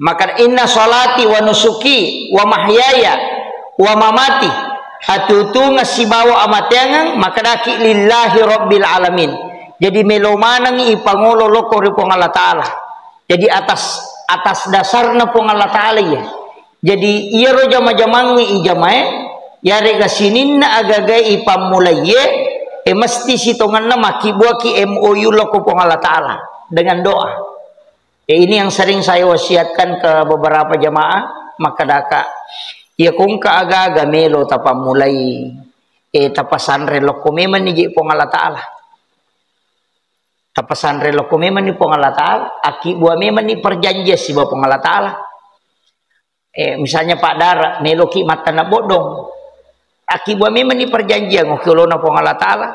Maka inna sholati wa nusuki wa mahyaya wa mamati hatutu ngasibawa amatengang maka daki lillahi rabbil alamin. Jadi melomanang ipangolo loko ripong Allah Ta'ala. Jadi atas dasarna pong Allah Ta'ala ya. Jadi iya ro jama-jamangi ijamae ya rega sininna agagai ipamulaye mesti sitonganna makibuaki MOU loko pong Allah Ta'ala dengan doa. Ini yang sering saya wasiatkan ke beberapa jamaah, maka daka ya kung kaaga-aga melo tapa mulai tapasan reloko memang ni pong Allah Ta'ala. Tapasan reloko memang ni pong Allah Ta'ala, aki buah memang ni perjanjian si pong Allah Ta'ala. Misalnya Pak Dara melo ki mata na bodong. Aki buah memang ni perjanjian ngokilo na pong Allah Ta'ala,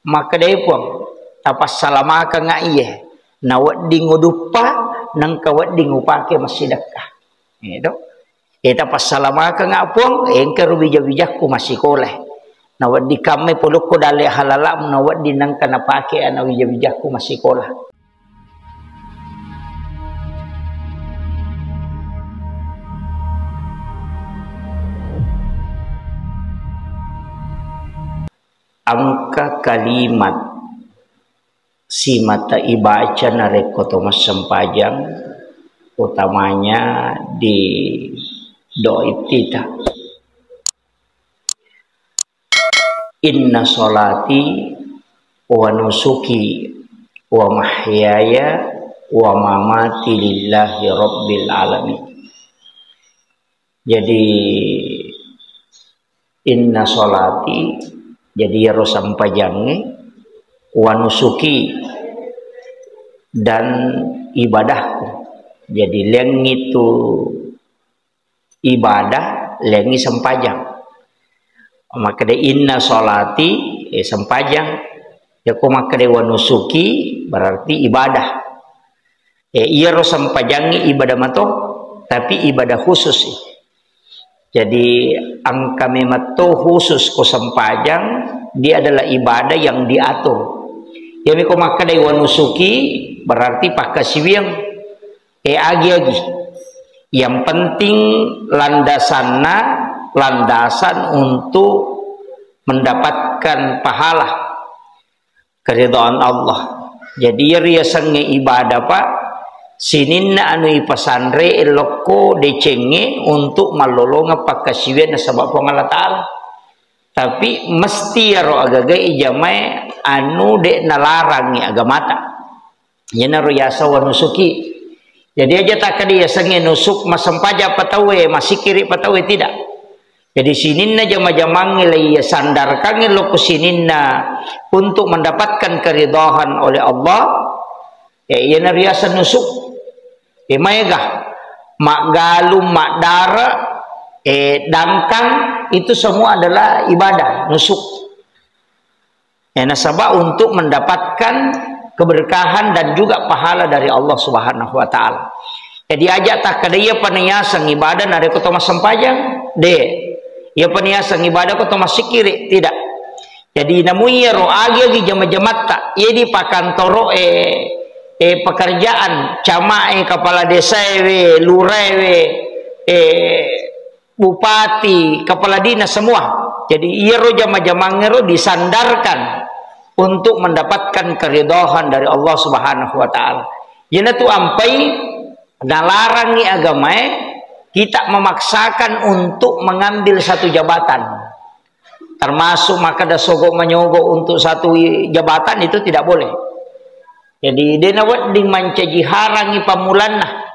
maka dai pong tapas salamaka nga iye. Nawat di ngudupa nang kawat di ngupake masih dekah. Itu. Eta pas salamaka nga apong engke rubija-bijakku masih koleh. Nawat di kame puluk ko dali halalam nawat di nang kana pake ana wija-bijakku masih kolah. Angka kalimat si mata ibaca narekoto mas sempajang utamanya di doa kita inna sholati wa nusuki wa mahyaya wa mamati lillahi rabbil alamin. Jadi inna sholati jadi harus sampajangnya wa nusuki dan ibadahku. Jadi leng itu ibadah, lengi sempajang. Maka de inna sholati sempajang. Ya ko maka de wa nusuki berarti ibadah. Iya ro sempajangi ibadah mato tapi ibadah khusus. Jadi angka memato khusus ko sempajang dia adalah ibadah yang diatur. Ya miko maka dai wanusuki berarti pakasiwiang agi yang penting landasan untuk mendapatkan pahala keridhaan Allah. Jadi riasangnya ibadah Pak sininna anu ipasandre eloko decenge untuk malolonga pakasiwian sabab Allah Ta'ala. Tapi mesti ya ro agaga ijamai anu dek nalarang ni agamata. Yana ro yasa wa nusuki. Jadi aja tak kadi yasange nusuk masempaja patawe masikiri patawe tidak. Jadi sininna jama-jamang nilai sandarkan lo sininna untuk mendapatkan keridhaan oleh Allah. Yana riasa nusuk. Maegah mak galum mak dara dangkang itu semua adalah ibadah nusuk. Nasabah untuk mendapatkan keberkahan dan juga pahala dari Allah Subhanahu wa taala. Jadi ajak tak kadaya paniasan ibadah nare ko tomas sempajang de. Ya paniasan ibadah ko tomas sikiri tidak. Jadi namuya ro agi jama-jamat tak ye di pakantoro pekerjaan camae kepala desa lurah bupati, kepala dinas semua. Jadi iya ro jama-jamangero disandarkan untuk mendapatkan keridhaan dari Allah Subhanahu wa taala. Yana tu ampai nalarang ni agamae kita memaksakan untuk mengambil satu jabatan. Termasuk maka da sogok menyogok untuk satu jabatan itu tidak boleh. Jadi denawat di mancaji harangi pamulanna.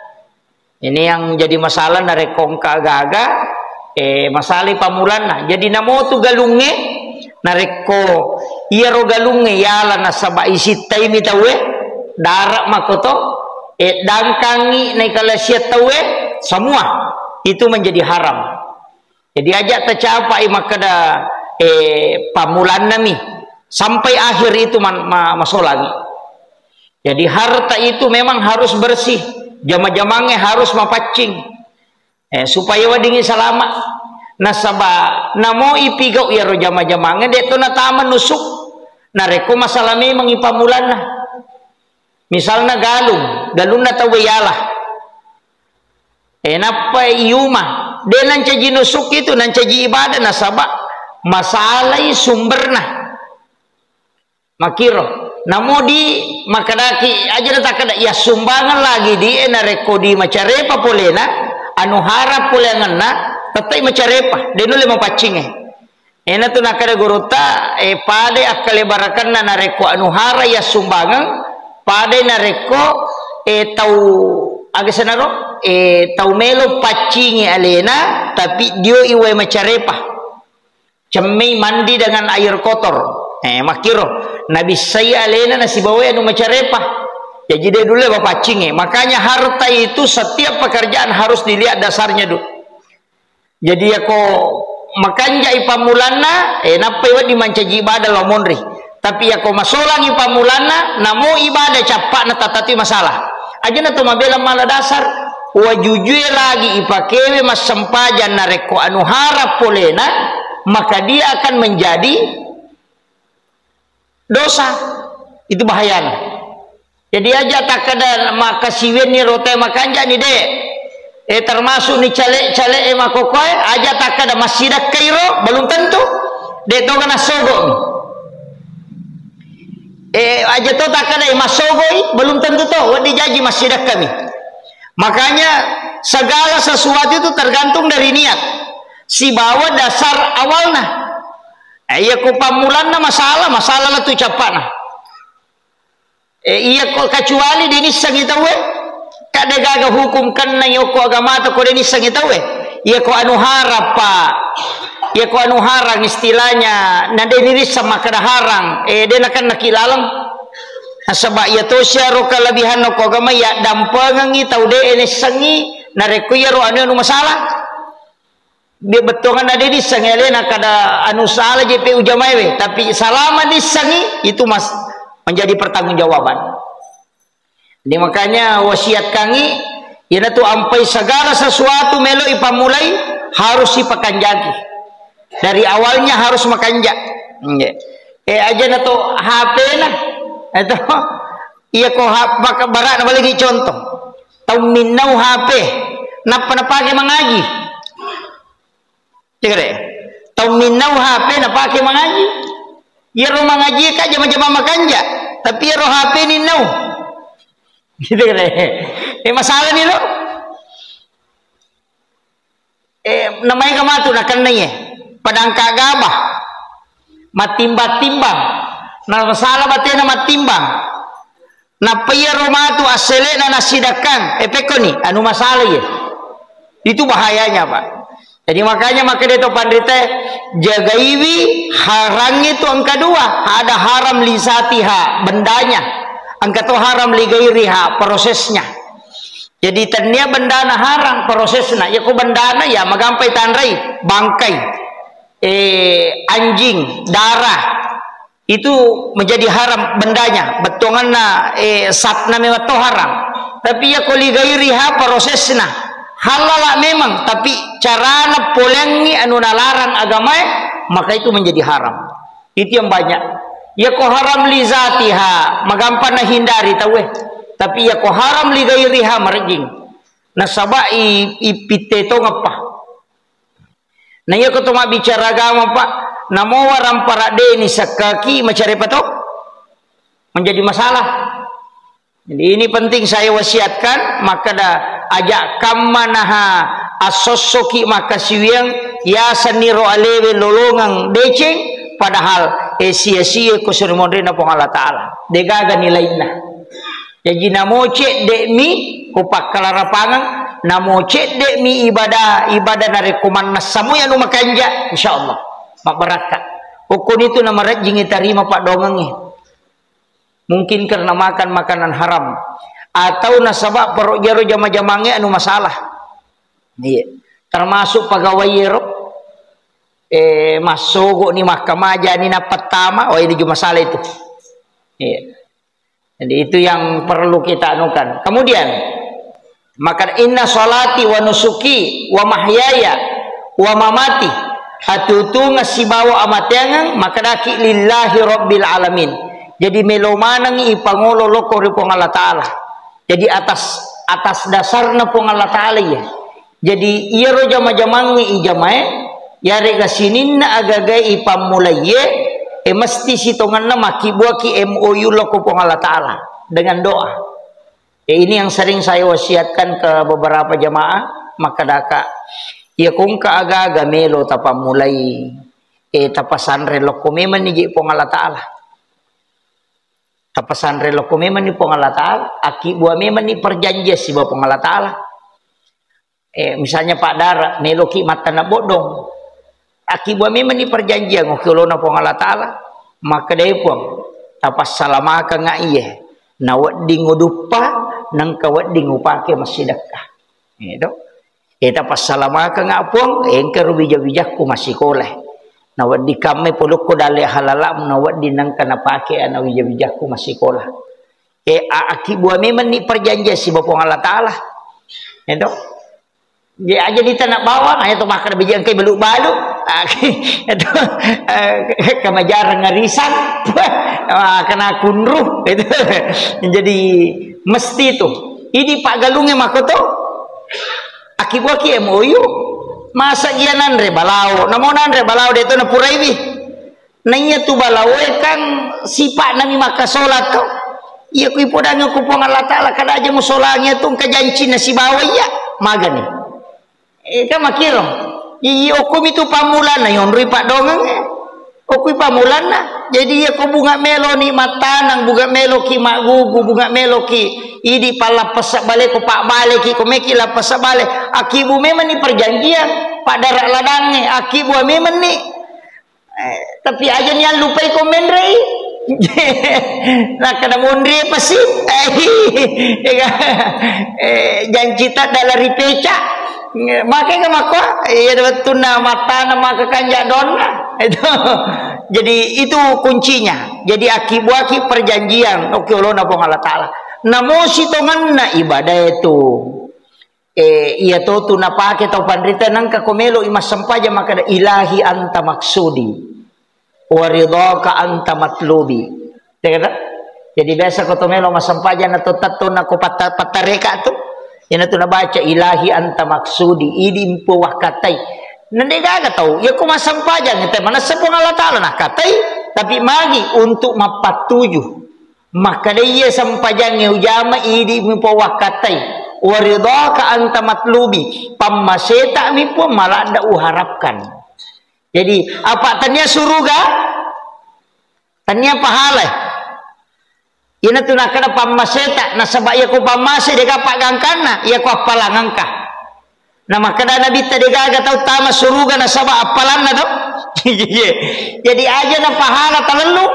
Ini yang jadi masalah dari kongka gaga masalah pamulanna. Jadi namo tu galunge nareko iya ro galunge yala nasaba isi taimi tawe darak makoto dangkangi naikala sia tawe semua itu menjadi haram. Jadi ajak tercapai makada pamulanna mi sampai akhir itu masolangi. Jadi harta itu memang harus bersih. Jama-jamangnya harus mapacing supaya wadingi selamat. Nasaba namo ipigau ya ro jama-jamangnya deto na taman nusuk nareko masalah memang ipamulan nah. Misalnya galung na tawe yalah Napa iuma de nancaji nusuk itu nancaji ibadah nasabak masalah sumberna makiro namo di makadaki aja tak ada ya sumbangan lagi di enareko di macarepa polena anu harap polenganna tetai macarepa denule mapacinge ena tu nakada guruta pade akale barakanna nareko anu hara ya sumbangan pade nareko tau agasanaro tau melo pacinge alena tapi dio iwe macarepa cemei mandi dengan air kotor makiro nabi saya alena nasi bawa anu macarepa jadi dia dulu pacinge makanya harta itu setiap pekerjaan harus dilihat dasarnya dulu jadi ya ko makanja ipamulana napa iwa dimancaji ibadah lamonri tapi ya ko masolang ipamulana namo ibadah capak na tatati masalah aja na tumabela mala dasar wajujue lagi ipakewe mas sempajan nareko anu harap polena maka dia akan menjadi dosa itu bahayana jadi aja tak ada maka siwen ni rote makanja ni de termasuk ni cale makokoy aja tak ada masjidah Kairo belum tentu de to kana sogo aja to tak ada masogoi belum tentu to wadi jaji masjidah kami makanya segala sesuatu itu tergantung dari niat si bawa dasar awalnya iya ko pamulanna masalah lah tu capana iya ko kecuali dini sangita we kada gaga hukum kanna yoko agama to ko dini sangita we iya ko anu harap pa iya ko anu harang istilahnya na deni sama kada harang dena kan nakilalang sabab ya to sia ro kalabihan ko agama ya dampangi tau de ene sangi nareko ya ro anu masalah dia betongan ada di sangelena kada anu salah JPU Jamaiwe tapi selama disangi itu mas menjadi pertanggungjawaban. Jadi makanya wasiat kangi yana tu ampai segala sesuatu melo ipamulai harus ipakanjagi. Dari awalnya harus makanjak. Aja na to HP na. Itu iya ko barak na balik contoh. Tau minau HP napa pakai mengaji. Cekre, tau minau HP na pakai mengaji. Ya ro mengaji ka jama-jama makanja, tapi ya ro HP ni nau. Gitu kare. Masalah ni lo. Namanya kamatu na kanaya. Padang kagabah. Matimba-timbang. Na masalah bate na matimbang. Na paya ro matu asele na nasidakan. Peko ni anu masalah ya. Itu bahayanya, Pak. Jadi makanya maka dia tu pandita jagaiwi harang itu angka dua ada haram lisatiha bendanya angka tu haram ligairiha prosesnya jadi ternia bendana haram prosesnya ya ku bendana ya magampai tanrai bangkai anjing darah itu menjadi haram bendanya betonganna satna memang tu haram tapi ya ku ligairiha prosesnya halal memang tapi carana polengi anu nalarang agama maka itu menjadi haram itu yang banyak ya ko haram li zatiha magampan na hindari tawe tapi ya ko haram li gairiha marjing nasaba ipite to ngapa na ya ko to bicara agama Pak namo waram parade ni sakaki macare patok menjadi masalah jadi ini penting saya wasiatkan maka dah ajak kamanaha asosoki maka siwiang ya saniro alewe lolongang deceng padahal sia-sia kusur modern apa Allah Ta'ala degaga nilainya jadi namo cek dekmi kupak kalarapangang namo cek dekmi ibadah nare kuman nasamu yang makanja insyaallah mak barakat ukun itu nama rajing tarima Pak dongangi mungkin karena makan makanan haram atau nasabak perut jaro jama-jamange anu masalah iya termasuk pegawai yero masuk ni mahkamah jadi na pertama ini juga masalah itu iya jadi itu yang perlu kita anukan kemudian maka inna sholati wa nusuki wa mahyaya wa mamati hatutu ngasibawa amatyangang maka daki lillahi rabbil alamin jadi melomanang ipangolo loko ripong Allah Ta'ala jadi atas dasarna pong Allah Ta'ala ya Jadi iya ro jama-jamangi ijamae ya rega sininna agaga ipamulaye mesti sitonganna maki buaki MOU lo kupong Allah Ta'ala dengan doa. Ini yang sering saya wasiatkan ke beberapa jamaah maka daka ya kung ka aga-aga melo tapamulai tapasan relo kumeman ni pong Allah Ta'ala. Tapasan relo kumeman ni pong Allah Ta'ala aki buah meman ni perjanjian si pong Allah Ta'ala. Misalnya Pak Dara meloki mata na bodong akibat memang ni perjanjian ngokiulo na pong Allah Ta'ala maka day pong tapas salama ka nga iye nawat di ngudupa nang kawat di ngupake masidakah itu tapas salama ka nga pong engke rubija-bijak ku masih koleh nawat di kami puluk ko dali halalam nawat di nang kanapake ana bija-bijak ku masih kolah akibat memang ni perjanjian si bapong Allah Ta'ala itu dia aja di tanah bawah, ayo tu makan biji angkai beluk-baluk, itu kemajaran ngarisan, kena kunruh, itu jadi mesti itu. Ini Pak Galungnya makoto, akibat ki MOU, masa gianan re balau, namonan re balau dia tu na puraiwi, nanya tu balau kan sifat nami maka solat tu, iya kui podang kupong Allah Ta'ala kada aja musolangnya tu kejanci nasi bawa iya, magani. Kan makiro iya okum itu pamulan na yon ripak dongang okui pamulan na jadi iya ko bunga melo ni matanang bunga melo ki magugu bunga melo ki idi pala pesak balik ko pak balik ki ko meki la pesak balik akibu memang ni perjanjian pak darak ladange akibu memang ni tapi aja ni lupai komen rei nak kena mondre pasti janji tak dalari peca makanya maka ya betul nama tanah kanja dona itu jadi itu kuncinya jadi akibat perjanjian oke lo na pong Allah Ta'ala namo sitongan na ibadah itu iya to tu napake tau pandrita nang kakomelo imas sampaja maka da ilahi anta maksudi wa ridhaka anta matlubi jadi biasa ko tomelo mas sampaja na to tatto na ko patareka tu yana tu na baca ilahi anta maksudi idi impo wah katai nande gaga tau ya ko masampajan ngete mana sepung Allah Ta'ala nah katai tapi magi untuk mapatuju maka dia sampajan ujama idi impo wah katai waridhaka anta matlubi pammaseta mi po malah ada uharapkan jadi apa tanya suruga tanya pahala ina tu nak kena pamaseta na sabak ya ko pamase de kapak gangkana ya ko apalangan ka na makada nabi tadi gaga tau tama suruga na sabak apalan na to jadi aja na pahala talalu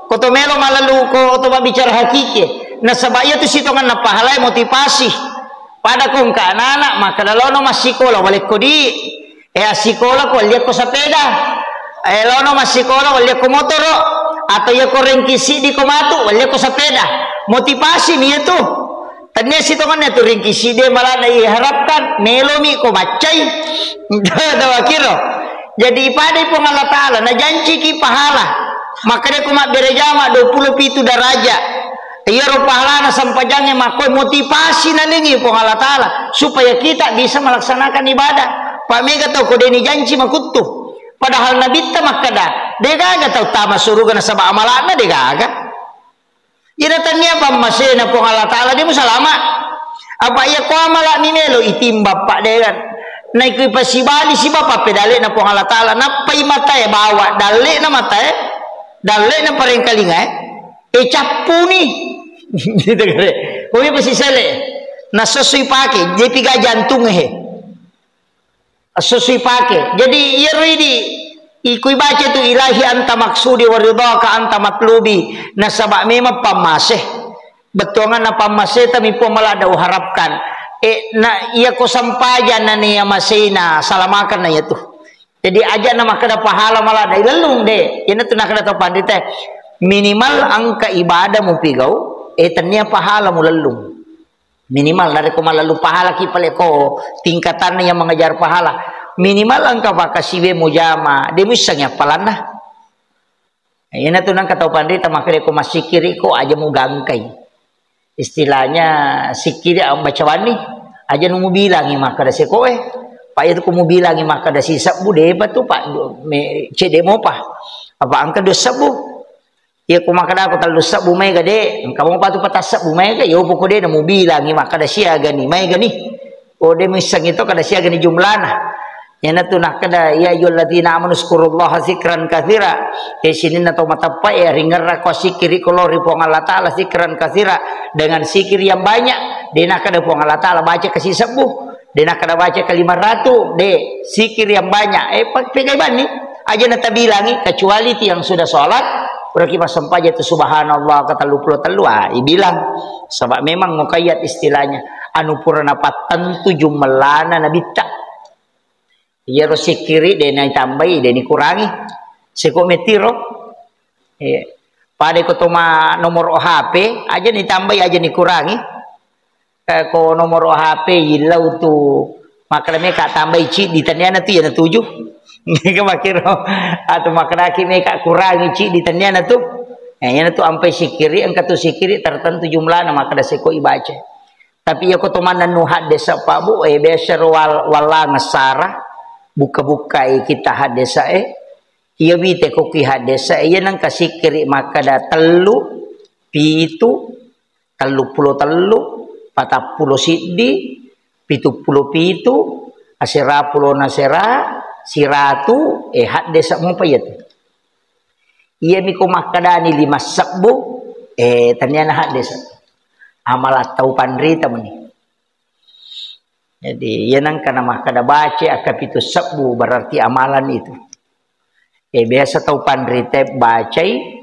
ko to melo malalu ko to bicara hakiki na sabak ya tu sitongan na pahala motivasi pada kung ka anak maka dalono masikola balik ko di asikola ko lihat ko sepeda lono masikola wala ko motoro atau ya ko rengkisi di komatu wala ko sepeda motivasi niya to tanya sitongan tu rengkisi dia malah diharapkan melomi ko bacai dawa kiro jadi pada pong Allah Ta'ala na janji ki pahala maka dia kumat berejama 20 pitu daraja iya ro pahala na sampajangnya makoy motivasi na lingi pong Allah Ta'ala supaya kita bisa melaksanakan ibadah Pak Mega tau ko deni janji makutu padahal nabi ta makada degaga tau tama suruga na sabak amalana degaga ina tanya pamasena pong Allah Ta'ala dia musalama apa iya ko amala ni melo itimba pak degan naik ku pasibali si bapak pedale na pong Allah Ta'ala napai mata ya bawa dale na mata dale na pareng kalinga capu ni gitu kare ko pasi sele na sosui pake je piga jantung susui pake jadi iya ini ikui baca tu ilahi anta maksudi wa ridhaka anta matlubi na sabak memang pamaseh betongan na pamaseh tapi po malah ada harapkan na iya ko sampajan na niya masina salamakan na itu jadi aja na makada pahala malah ada ilalung de ina tu nak kada to pandita minimal angka ibadah mo pigaw tanya pahala mo lalung minimal dari ko malalu pahala ki pale ko tingkatan yang mengejar pahala minimal angka bakasiwe mujama dia misalnya palana ina tu nang katau pandita makare ko masikiri ko aja mo gangkay istilahnya sikiri ang bacawani aja nu bilang maka da seko pak itu kumu bilang maka da sisa bu debat tu pak cede mo pa apa angka dosa bu ya ku maka da aku tal dosa bu mai gade kamu pa tu patas bu mai ga yo poko de mu bilang maka da sia gani mai gani o de misang itu kada sia gani jumlana yana tu nak kada ya ayyuhalladzina amanu zkurullaha zikran katsira sini na to matapa ya ringar ko sikiri kolori po Allah taala zikran katsira dengan sikir yang banyak dena kada po Allah taala baca ke sisabu dena kada baca ke 500 de sikir yang banyak pegai bani aja nata bilangi kecuali ti yang sudah sholat berarti pas sampaja itu subhanallah kata 33 bilang sebab memang muqayyad istilahnya anu purana tentu jumlahna nabita iya ro sikiri dena tambahi deni kurangi seko metiro pada ko toma nomor HP aja ditambahi aja dikurangi ko nomor HP ilau tu makna meka tambahi ci ditanyana tu ya 7 meka makiro atau makna ki meka kurangi ci ditanyana tu yana tu ampai sikiri angka tu sikiri tertentu jumlahna maka da seko ibaca tapi ya ko toma nanu hadis apa bu biasa wala ngasara buka-buka kita hadesa iya bite ko ki hadesa iya nang kasikiri maka da telu pitu 33 40 siddi 77 asira pulo nasera siratu hadesa mo payat iya mi ko makadani 5 sabbu tanyana hadesa amal atau pandrita meni. Jadi yanang kana makada baca akapitu sabbu berarti amalan itu. Biasa tau pandrite bacai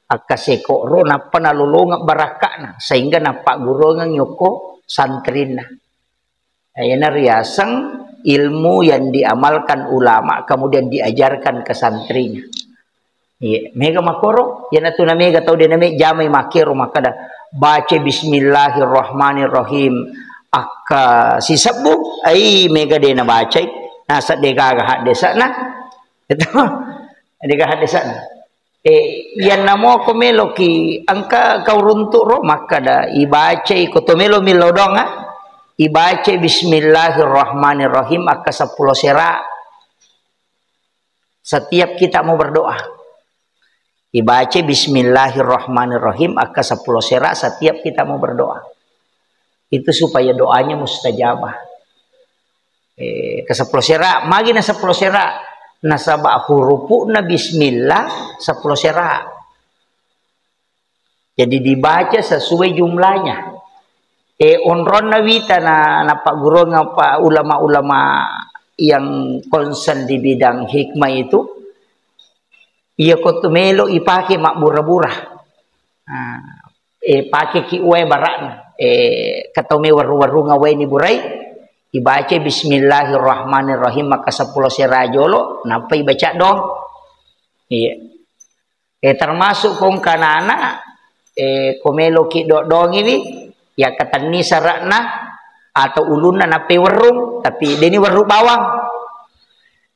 akaseko ro na panalulunga barakana sehingga napak guru nyoko santrina. Yana riasang ilmu yang diamalkan ulama kemudian diajarkan ke santrinya. Iya, mega makoro yana tu na mega tau dia name jamai makiro makada baca bismillahirrahmanirrahim. Akka si sabbu ai mega dena bacai nasa dega hadesa na itu dega hadesa na yan namo ko melo ki angka kau runtuk ro maka da ibacai ko to melo milodonga ibacai bismillahirrahmanirrahim akka 10 sera setiap kita mau berdoa ibacai bismillahirrahmanirrahim akka 10 sera setiap kita mau berdoa itu supaya doanya mustajabah ke 10 sera magi na 10 sera nasaba hurufu na bismillah 10 sera jadi dibaca sesuai jumlahnya onron na wita na pak guru ngapa ulama-ulama yang concern di bidang hikmah itu iya kotumelo ipake mak bura-bura pakai ki uwe barakna katome waru-waru ngawai ni burai ibaca bismillahirrahmanirrahim maka 10 serajolo napa ibaca dong iya termasuk kong kanana komelo ki dong ini ya katani sarakna atau ulunna napa warung tapi deni waru bawang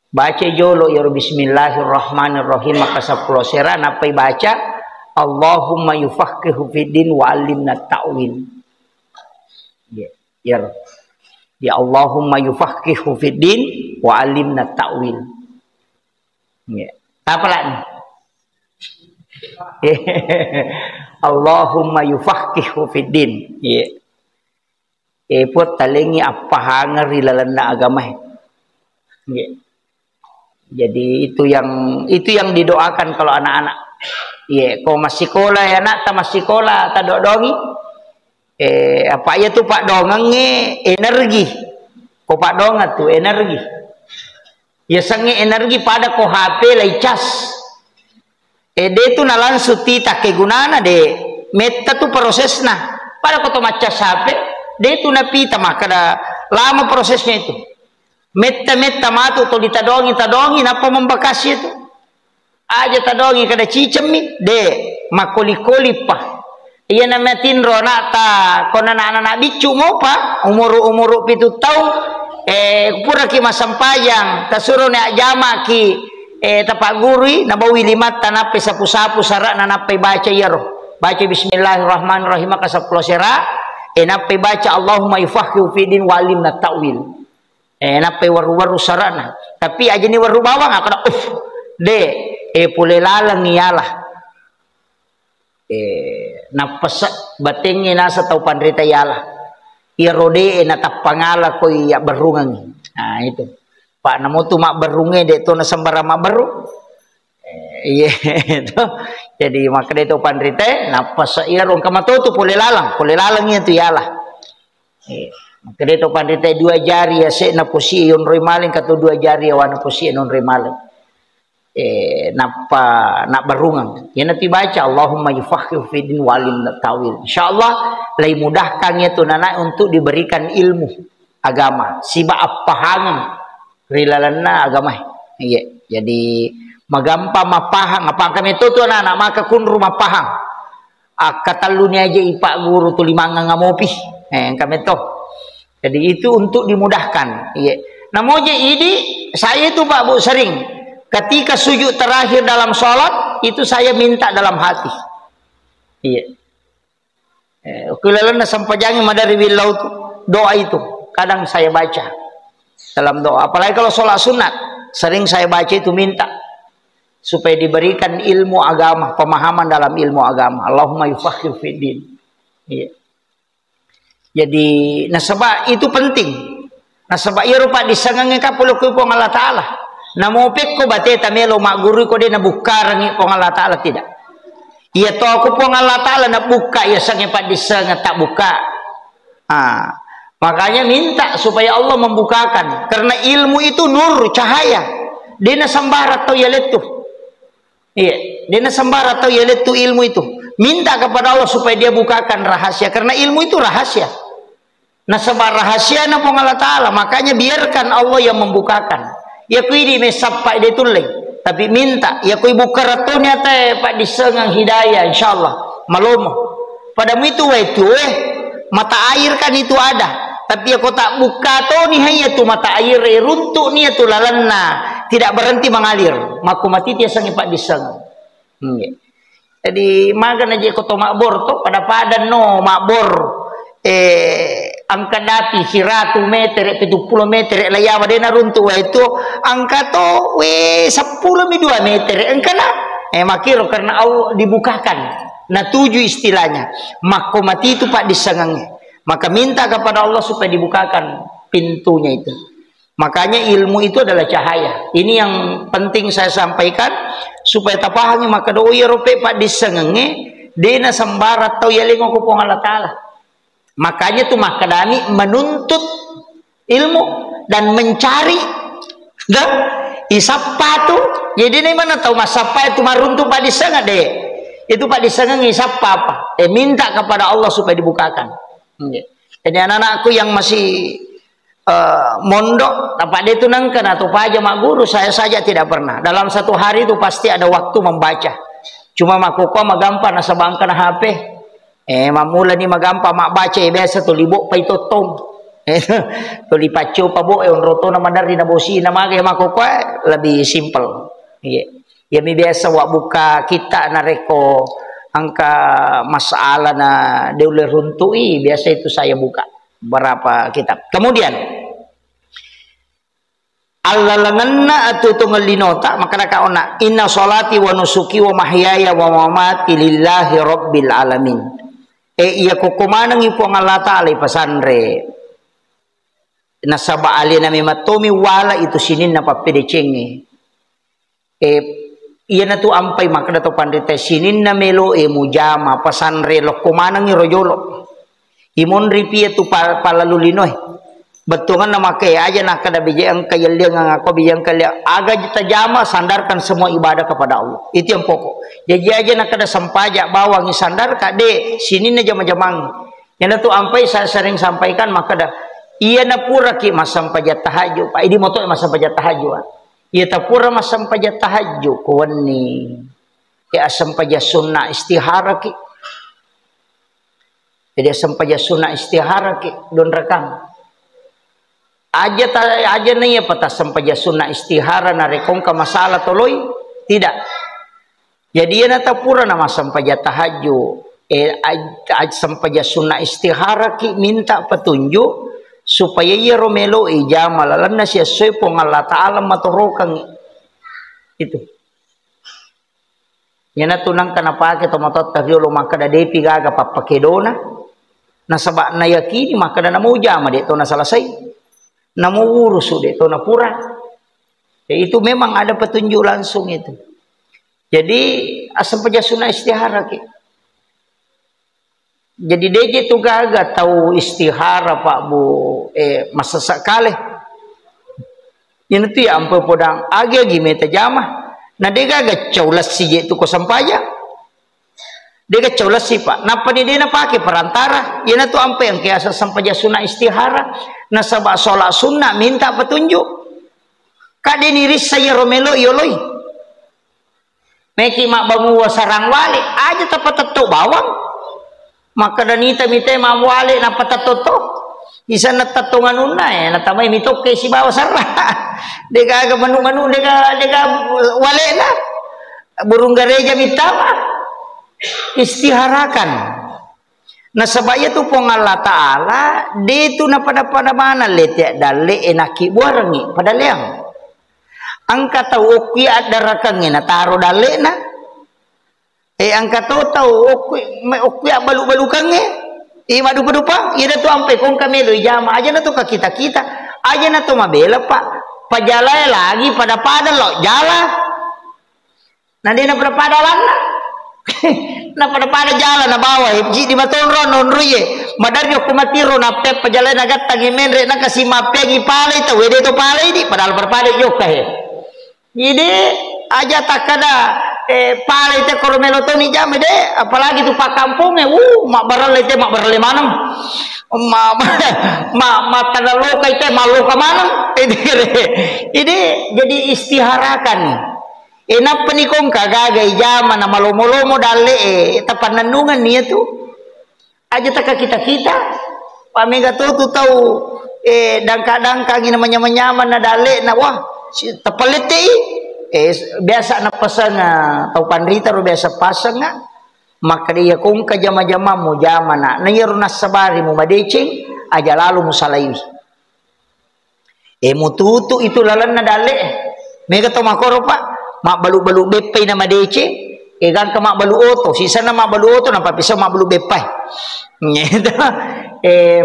baca jolo ya bismillahirrahmanirrahim maka 10 sera napa ibaca Allahumma yufaqihu fiddin wa alimna ta'wil ya Allahumma yufaqihu fiddin wa alimna ta'wil ya apa lagi Allahumma yufaqihu fiddin ya put talengi apa hangar ilalanda agama ya jadi itu yang didoakan kalau anak-anak ya kau masih sekolah ya nak ta masih sekolah ta dodongi apa ya tuh pak dongange energi ko pak donga tuh energi ya sange energi pada ko HP lai cas de tu nalan suti tak kegunana de meta tu prosesna pada ko to macas HP de tu napita maka lama prosesnya itu meta matu to ditadongi napa membakasi itu aja tadongi kada cicemi de makoli-koli pa iya namanya tinro nata kona anak-anak bicu ngopa umur 7 tahun pura ki masampayang tasuruh ne ajama ki tapak guri nabawi 5 tanape sapu-sapu sarak nanape baca yaro baca bismillahirrahmanirrahim ka 10 sera enape baca Allahumma yufaqihu fi din walimna ta'wil. Enape waru-waru sarana. Tapi aja ni waru bawang akada pule lalang iyalah. Napasak batingi nasa tau pandrita iyalah. Irode natap pangala ko iya berungang. Nah itu. Pak namo tu mak berunge de to na sambara mak beru. Iya itu. Jadi maka itu pandrite napas irong kamatutu pule lalang itu ialah. Maka itu pandrite dua jari ya se na pusi yon roy maling katu dua jari ya wana pusi non roy maling. Nak berungang. Ya nanti baca Allahumma yufaqihu fi din walim tawil. Insyaallah lai mudahkan itu nana untuk diberikan ilmu agama. Siba apahangan rilalana agama. Iya. Jadi magampa mapahang apa kami itu tuh anak maka kun rumah pahang katalunya aja ipak guru tulimanga ngamopi kami tuh jadi itu untuk dimudahkan iya namoja ini saya itu Pak Bu sering ketika sujud terakhir dalam sholat itu saya minta dalam hati iya kulalana sampajangi madari billau doa itu kadang saya baca dalam doa apalagi kalau sholat sunat sering saya baca itu minta supaya diberikan ilmu agama, pemahaman dalam ilmu agama. Allahumma yufaqihu fid din. Iya. Jadi nasabah itu penting. Nasabah ieu rupa disangange ka puluh ku Allah taala. Namo pek ko bate tamelo mak guru ko de nabukarangi ko Allah taala tidak. Iya to aku po Allah taala nabuka ya sange pa disanga tak buka. Makanya minta supaya Allah membukakan karena ilmu itu nur cahaya. Dina sambarat to yaletu. Iya, dia sembara atau ya itu ilmu itu. Minta kepada Allah supaya dia bukakan rahasia karena ilmu itu rahasia. Nah sebar rahasia na Allah taala, makanya biarkan Allah yang membukakan. Ya kui di mesappai dia tulen, tapi minta ya kui buka ratunya teh pak disengang hidayah insyaallah. Malomo. Padamu itu mata air kan itu ada. Tapi aku tak buka tuh nih hanya tuh mata air runtuh nih tuh lalana tidak berhenti mengalir maku mati dia sangi pak diseng jadi magan aja koto makbor tuh pada padan no makbor angka dati siratu meter 70 meter layawa dena runtuh itu angka to 10 2 meter engka na makiro karena Allah dibukakan nah 7 istilahnya maku mati itu pak disengangnya maka minta kepada Allah supaya dibukakan pintunya itu. Makanya ilmu itu adalah cahaya. Ini yang penting saya sampaikan supaya tapahani maka do ya rope pak disengenge dena sambarat tau ya lingo ko Allah taala. Makanya tuh makadani menuntut ilmu dan mencari dah isapa tuh. Jadi ini mana tahu masapa itu maruntu pak disengenge deh. Itu pak disengenge isapa apa? Minta kepada Allah supaya dibukakan. Jadi anak-anakku yang masih mondok dapat dia tunangkan atau paja mak guru saya saja tidak pernah dalam satu hari itu pasti ada waktu membaca cuma mak koko magampang nasabangkan HP mamula ni magampang mak baca biasa tu libok pa itu tom tu lipacu pa bo roto na madari na bosi na mage mak koko lebih simple ya mi biasa wak buka kita na reko angka masalah na deule runtui biasa itu saya buka berapa kitab. Kemudian Allah langanna atu tungelinota maka nakaona inna sholati wa nusuki wa mahyaya wa mamati lillahi rabbil alamin. Iya kukumanang ipo Allah taala pasandre nasaba alina mimatomi wala itu sinin na papedecenge. Iya na tu ampai maka dato pandita sinin na melo mujama pasanre lo kumanang irojolo imon ripia tu palalulinoy betungan nama kaya aja nak kada bijang kaya liang ngako bijang kaya aga kita jama sandarkan semua ibadah kepada Allah itu yang pokok jadi aja nak kada sampaja bawang sandar kade sinin na jama-jamang yang tu ampai saya sering sampaikan maka dah iya na pura ki masampaja tahajud pak ini moto masampaja tahajud ia tapura masampaja tahajud kuwani ya sampaja sunnah istihara ki jadi sampaja sunnah istihara ki don rekam aja nih ya patah sampaja sunnah istihara na rekong ka masalah toloi tidak jadi ia na tapura nama sampaja tahajud sampaja sunnah istihara ki minta petunjuk supaya ia romelo ijama lalanna sia soy pong Allah Ta'ala maturokang itu. Yana tunang kenapa kita matot tagiolo maka da depi gaga papakedona na sabak na yakini maka da namu jama de to na selesai namu urus de to na pura. Ya, itu memang ada petunjuk langsung itu. Jadi asam sampaja sunnah istihara ki. Jadi DJ tu gaga tahu istihara Pak Bu masa sekali. Ini tu ya ampe podang agi meta jamah. Nah dia gaga caulas si tu ko sampaya. Dia gaga caulas si Pak. Napa dia na pakai perantara? Ini tu ampe yang kiasa sampaja sunnah istihara. Na sabak solat sunnah minta petunjuk. Kade niris saya romelo yoloi. Meki mak bangu sarang wali aja tepat tetuk bawang. Maka danita mite mak wali na patatoto. Isa na tatungan unay na tamay mitok kay si bawa sarang. Dega aga manu dega wale na burung gereja mitama istiharakan. Nah sabaya tu pong Allah Ta'ala di tu na pada mana lete dale enaki buarangi pada leang angka tau okwi ada rakangi na taro dale na angka tau okwi balu kange madu padupa ida tu ampe kong kamelo jama aja na tu ka kita aja na tu mabela Pak pajalai lagi pada lo jala. Nah dia na pada lana. Na pada jala na bawah. Ji di baton ron non ruye. Madaryo kumatiro na pep pajalai na gat tangi menre na kasi mapegi pale ta wede to pale di padahal berpale yok kahe. Jadi aja takada pale te koromelo to ni jam de apalagi tu pak kampungnya mak barale manam. Ma tanalo kay te malu ka manang ini jadi istiharakan enak penikong kagagay jama na malomolomo dale tapan nandungan niya tu aja taka kita pamiga tu tahu dangka gina manyaman na dale na wah tapalete biasa na pasang tau pandrita ro biasa pasang nga maka dia kung ka jama-jama mo jama na nayaro na sabari mo madecing aja lalu mo salaiwi mututu itu lalan na dali mega to makoro Pak mak balu-balu bepay na madecing gan ka mak balu oto sisa na mak balu oto na papisa mak balu bepay nyeto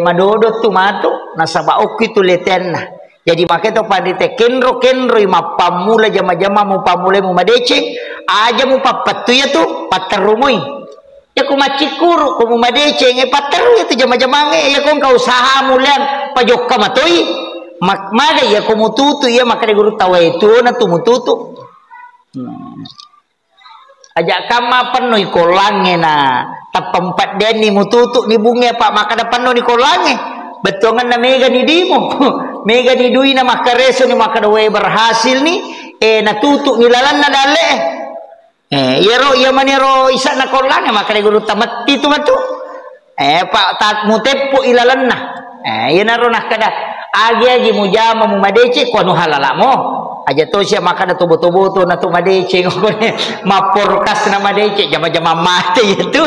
madodot tumato nasa baok itu leten na jadi makanya to pandite kenro mapamula jama-jama mo pamule mo madecing aja mo papatuya tu paterumoi ya kumacikuru kumumadeceng pateru itu jama-jamange ya kung kausaha mulian pajok kamatoi maga ya kumututu ya maka guru tawa itu na tumututu aja kama penuh kolange na tapempat deni mututu ni bunga Pak maka depan ni kolange betongan na mega ni dimo mega ni dui na makareso ni maka dawe berhasil ni natutu ni lalan na dale yero manero isa na kolang maka guru tamat itu matu Pak tat mutepo ilalan na yanaro na kada agi mujama mumadece ko anu halala mo aja to siya maka na tubo-tubo na tumadece maporkas na madece jama-jama mate itu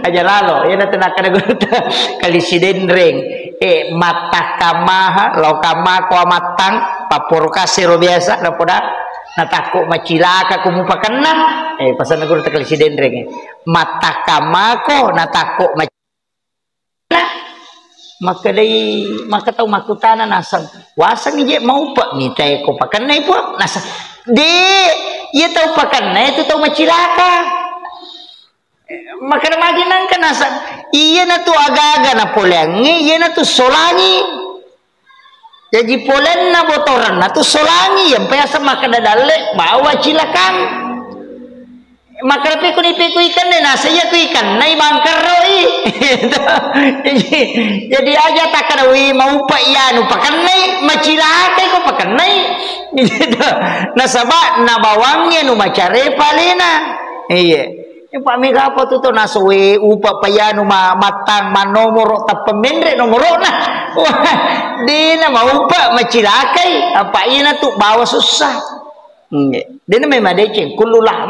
aja lalo yan na kada guru kalisiden ring mata kamaha lo kama ko matang paporkas ro biasa na poda natakok macilaka kumupakan na pasal negoro ta kalsiden reng mata kamako natakok maka tau makutana nasang wasang ije mau Pak mitay ko pakan na ipo nasa di iya tau pakan na itu tau macilaka maka namaginan ka nasang iya na tu agaga na polengi iya na tu solangi jadi polen na botoran na tu solangi yang payasa makadadale bawa cilakan makarapi kunipi ikan deh nasa ya ku ikan na ibang karoi jadi aja takarawi mau pa ianu pakanay macilakay ko pakanay nasaba na bawangnya nu macare palena iya yung pamiga po to nasuwi upa pa yan matang manomoro tapamendre nomoro na di na maupa macilakay apa ina to bawa susah di na may madeceng kululah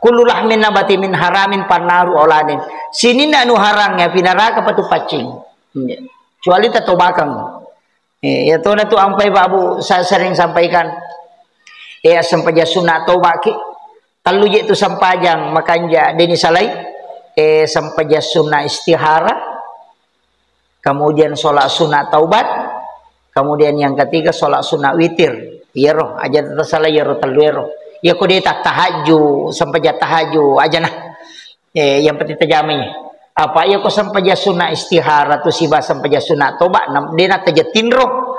kullu lahmin nabati min haramin panaru olanin. Sini na anu harangnya pinaraka patu pacing. Kecuali tatobakang. Ya to na tu ampai babu saya sering sampaikan. Sampaja sunat tobaki. Kalau je tu sampajang makanja deni salai. Sampaja sunat istihara. Kemudian sholat sunat taubat. Kemudian yang ketiga sholat sunat witir. Ya roh aja tersalah ya roh telwero. Ya ko dia tak tahajud sampai jat tahajud aja nah. Yang penting terjamanya. Apa ya ko sampai jat sunat istihara tu siba sampai jat sunat tobat dia nak tajatin roh.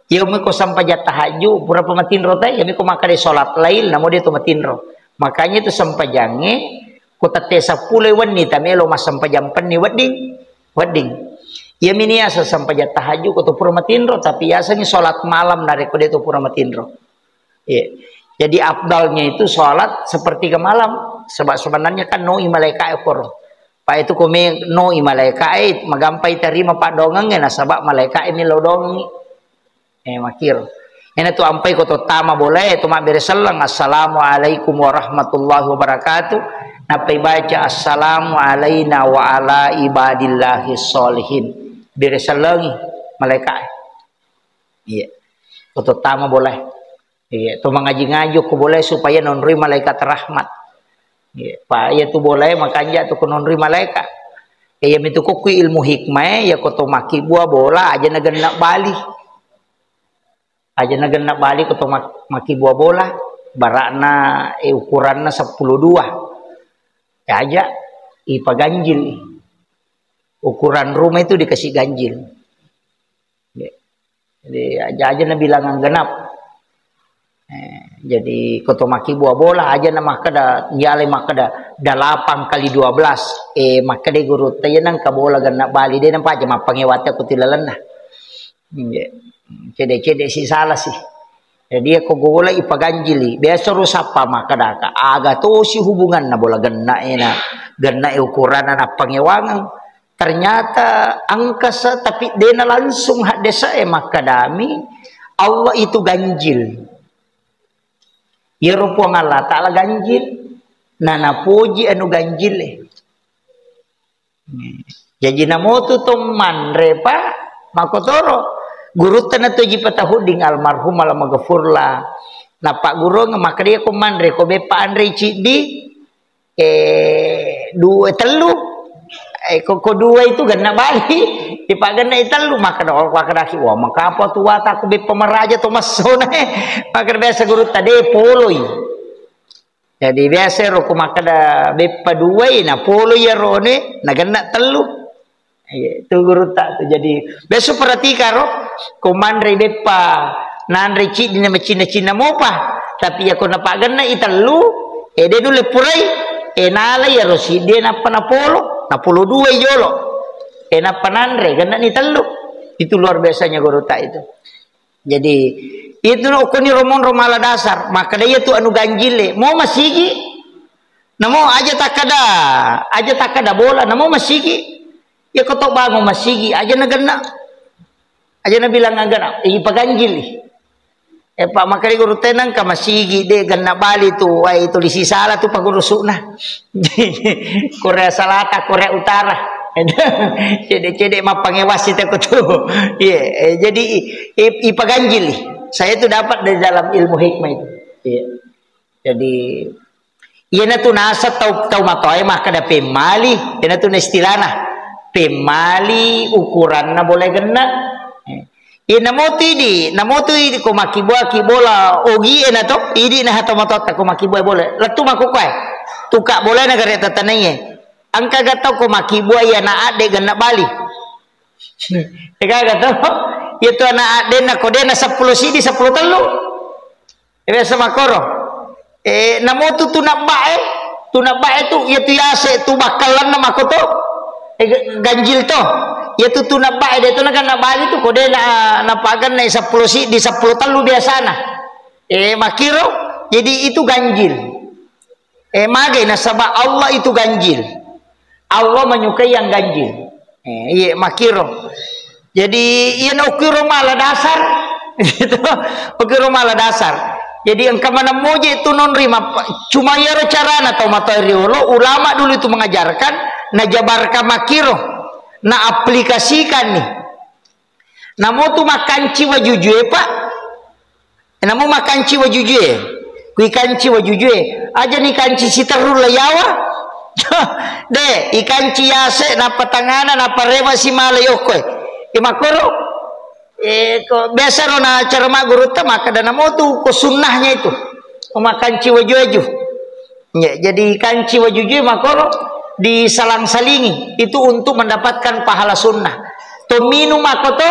Ya ko sampai jat tahajud berapa matin roh teh ya ko maka dia salat lail namo dia tu matin roh. Makanya tu sampai jange ko tate 10 wanita melo mas sampai jam penni wedding. Ya miniasa sampai jat tahajud ko tu pura matin roh tapi biasanya salat malam dari ko dia tu pura matin roh. Ya. Jadi afdalnya itu sholat seperti ke malam. Sebab sebenarnya kan no malaikat ekor. Pak itu kome no malaikat magampai terima pak dongeng na sebab malaikat ini lo dong. Makir. Ini tu ampai ko to tama boleh tu mak bereselang assalamualaikum warahmatullahi wabarakatuh. Napai baca assalamu alaina wa ala ibadillahi sholihin. Bereselangi malaikat. Iya. Ko to tama boleh. Iya, tu mengaji-ngaji ku boleh supaya nonri malaikat rahmat. Iya, pak ya tu boleh makanya tu nonri malaikat. Ya itu ku ilmu hikmah ya ko to maki buah bola aja nagenak bali. Aja nagenak bali ko to maki buah bola barakna ukuranna 10.2. Ya aja ipa ganjil. Ukuran rumah itu dikasih ganjil. Ya. Jadi aja na bilangan genap. Jadi koto maki buah bola aja nama kada nyale makada 8 kali 12 maka de guru tayenang ka bola ganna bali de nampa aja mapangewata ko tilalan nah cede si salah sih jadi aku bola ipaganjili biasa rusapa makada ka aga to si hubungan na bola ganna ukuran na pangewangan ternyata angkasa tapi dena langsung hadesa makadami Allah itu ganjil. Ya rupa Allah ta'ala ganjil nana puji anu ganjil jadi namotu toman repa makotoro guru tanah tuji patahuding almarhum ala magafurla na pak guru maka dia komandre ko bepa andre cidi dua telu ko dua itu ganna bali di pagana itelu maka dol wakadaki wah maka apa tua tak ku bepa meraja to masona maka biasa guru tade poloi jadi biasa ro ku maka da bepa dua na poloi ya rone na ganna telu itu guru tak tu jadi besok perhatikan ro komandre bepa nanre cidi na Cina mopa tapi ya ko na pagana itelu de dulu purai nala ya ro si de na panapolo na 12 yolo enak panandre ganda ni telu itu luar biasanya guru tak itu jadi itu ukuni romon romala dasar maka dia tu anu ganjile mau masigi namo aja takada bola namo masigi ya kotok bangun masigi aja nagana aja na bilang agana ipaganjili pak maka dia guru tenang ka masigi de ganna bali tu ai itu lisi salah tu paguru suna Korea Selatan Korea Utara cede mapangewas itu tuh jadi ipaganjil saya itu dapat dari dalam ilmu hikmah itu jadi iana tu nasa tau matoy maka ada pemali iana tu istilahna pemali ukuranna boleh gena namotu idi ko makibua kibola ogi enato idi na hato matota ko makibua boleh letu makukai tuka boleh na gareta tananye angka gatau ko makibua ya na ade ganna bali ega gatau itu anak ade na ko de na 10 sidi 10 telu biasa makoro namotu tu nabae tu ya tu yase tu bakalan na makoto ganjil to yaitu tu nabae de tu na kan bali tu kode na pagan na 10 si di 10 telu biasana makiro jadi itu ganjil mage na sabab Allah itu ganjil Allah menyukai yang ganjil iya makiro jadi ieu ukiro mala dasar gitu ukiro mala dasar Jadi engkau mana moje itu non rima cuma ya carana atau materiolo ulama dulu itu mengajarkan najabarka makiro na aplikasikan nih. Namo tu makan ciwa jujue pak. Namo makan ciwa jujue. Kui kanci wa jujue. Aja nih kanci si terul layawa. De ikan ciase na patangana na parema si malayoko. Imakoro. Ko biasa ro na acara maguru ta maka dana mo tu ko sunnahnya itu. Makan ciwa jujue. Ya, jadi kanci wa jujue makoro disalang-salingi itu untuk mendapatkan pahala sunnah. To minum makoto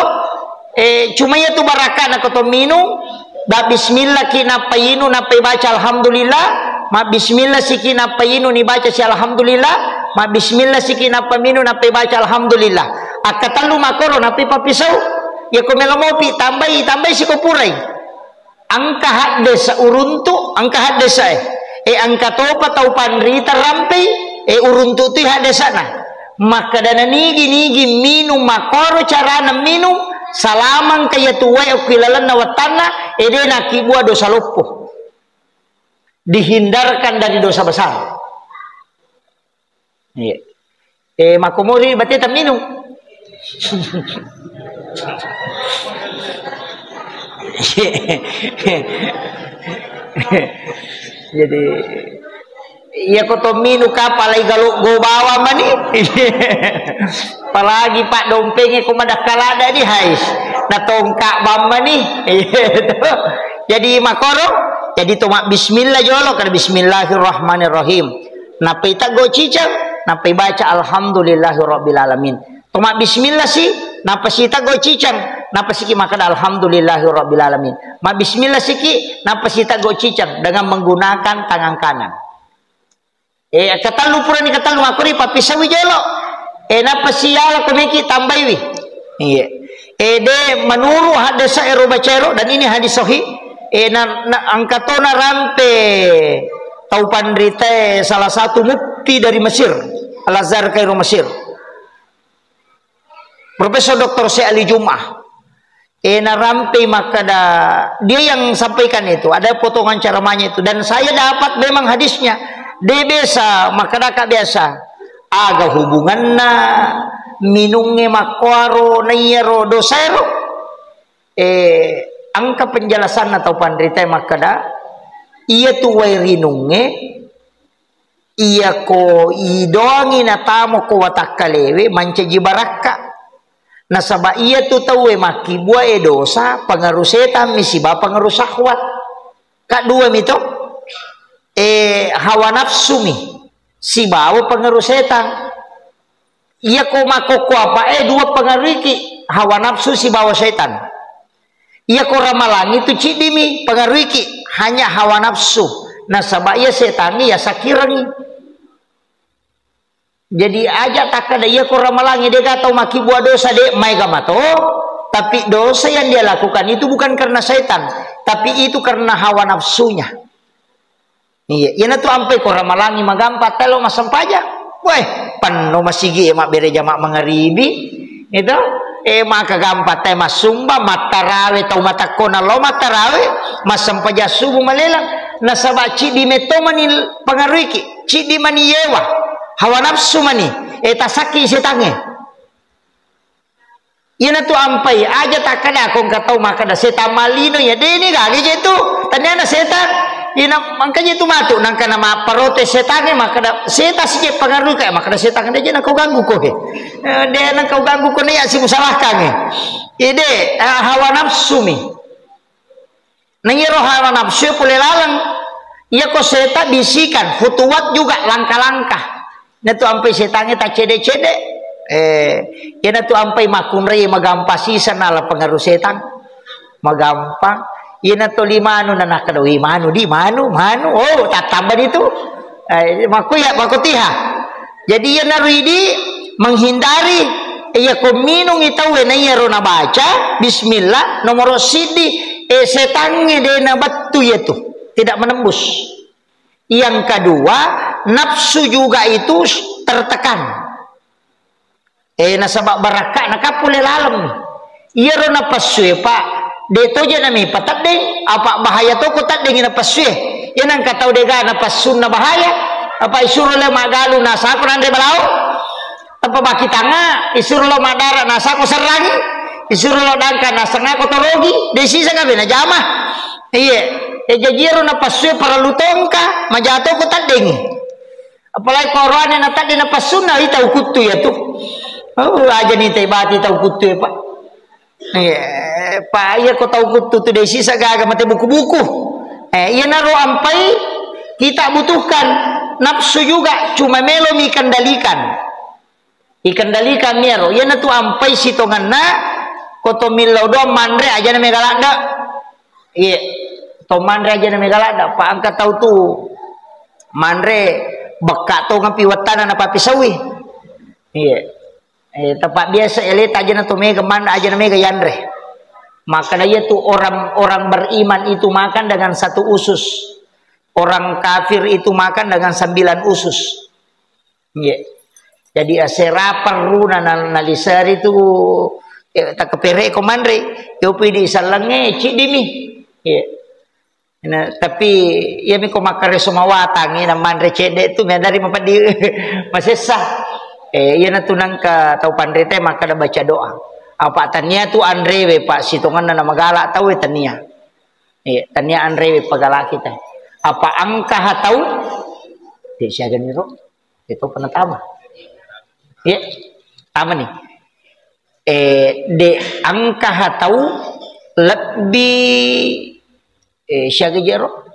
cuma ya tu baraka na koto minum ba bismillah kina payinu na baca alhamdulillah ma bismillah sikina payinu ni baca si alhamdulillah ma bismillah sikina paminu na baca alhamdulillah akatalu makoro na papisau ya ko melomopi tambai si ko purai angka haddesa uruntu angka haddesa angka topa tau panrita rampai uruntu tu haddesa na maka dana nigi minum makoro carana minum salamang kaya tuway o kilalan na watana ede nakibua dosa lupuh dihindarkan dari dosa besar. Iya. Makumuri berarti tak minum. Jadi iya koto minu kapalai galu go bawa mani. Apalagi pak dompengnya kumadakalada di hais. Na tongkak bamba nih. Jadi makoro jadi tomak bismillah jolo kan bismillahirrahmanirrahim. Napa ita go cicang, napa baca alhamdulillahirabbil alamin. Tomak bismillah sih, napa sita go cicang, napa siki makan alhamdulillahirabbil alamin. Ma bismillah siki, napa sita go cicang dengan menggunakan tangan kanan. Katalu pura ni katalu makori papisawi jolo. Napa siala komeki tambaiwi. Iya. De menuru hadis ero bacero dan ini hadis sahih. Angkatona rampe tau pandrite salah satu mufti dari Mesir, Al Azhar Kairo Mesir. Profesor Dr. Syekh Ali Jum'ah. Rampe maka dia yang sampaikan itu, ada potongan ceramahnya itu dan saya dapat memang hadisnya. Dia biasa maka dak biasa. Aga hubunganna minungnya makwaro nayero dosero angka penjelasan atau pandrita makada iya tu wairinunge iya ko idoangi natamo ko watakalewe mancaji baraka nasaba iya tu tawe maki buah dosa pengaruh setan misiba pengaruh syahwat kak dua mito hawa nafsu mi si bawa pengaruh setan iya ko makoko apa dua pengaruh iki hawa nafsu si bawa setan iya ko ramalan itu cidimi pengaruh iki hanya hawa nafsu nasaba iya setan ya sakirangi jadi aja takada iya ko ramalan dia gak tahu maki buat dosa dek mai gamato tapi dosa yang dia lakukan itu bukan karena setan tapi itu karena hawa nafsunya iya iya tu ampai ko ramalangi magampat telo masam pajak weh penuh masigi emak bereja mak mengeribi itu maka gampat mas sumba matarawe tau matakona lo matarawe masam pajak subuh malelang nasaba cidi metomani pengaruh iki cidi mani yewa hawa nafsu mani tasaki setange ina tu ampai aja takada aku enggak tahu maka ada setan malino ya deni kali itu ternyata setan ina makanya itu matu nangka nama protes setannya maka ada setan sih pengaruh kayak maka ada setan dia nak kau ganggu kau dia nak kau ganggu kau ni ya si musalahkan ide hawa nafsu mi nangiro hawa nafsu boleh lalang ia kau setan bisikan futuwat juga langkah-langkah natu ampai setannya tak cede-cede ya natu ampai makunrei magampasi sana pengaruh setan magampang ina to limano na nakadawi manu di manu oh tatambah itu maku tiha jadi ia naruidi menghindari iya ko minung itawe na iya rona baca bismillah nomor sidi setange de na batu ya tuh tidak menembus yang kedua nafsu juga itu tertekan nasabak baraka nakapule lalam iya rona pasue pak de to je nami patat ding apa bahaya to ko tat ding na pasue yan ang kataw de ga na pasun na bahaya apa isuro le magalu nasa ko nande balao apa baki tanga isuro lo madara nasa ko serangi isuro lo dangka nasa nga ko torogi de sisa ga na jama iya jajiro na pasue para lutongka majato ko tat ding apalagi korone na tat na pasun na itaw kutu ya tu oh aja ni tay bati taw kutu ya pak pak iya ko taw kutu tu de sisa gaga mate buku-buku iya naro ampai kita butuhkan nafsu juga cuma melo ikendalikan mero iya na tu ampai sitongan na koto milo do mandre aja na megalada iya to mandre aja na megalada pak angka tahu tu mandre beka to ngapi watana na papisawi iya tempat biasa elit aja na to mega man aja na mega yandre maka dia tuh orang beriman itu makan dengan satu usus orang kafir itu makan dengan 9 usus iya jadi asera perlu nalisar itu tak kepere komandre yopi di salange cidimi iya nah, tapi ya mi ko makare sumawatang ina mandre cede itu dari mapadi masih sah ya na tunang ka tau pandrete maka da baca doa apa tania tu andrewe pak sitongan na magala tau tania tania andrewe pagala kita apa angka hatau di siya ganiro itu penetama ya tama nih de angka hatau lebih siya gajero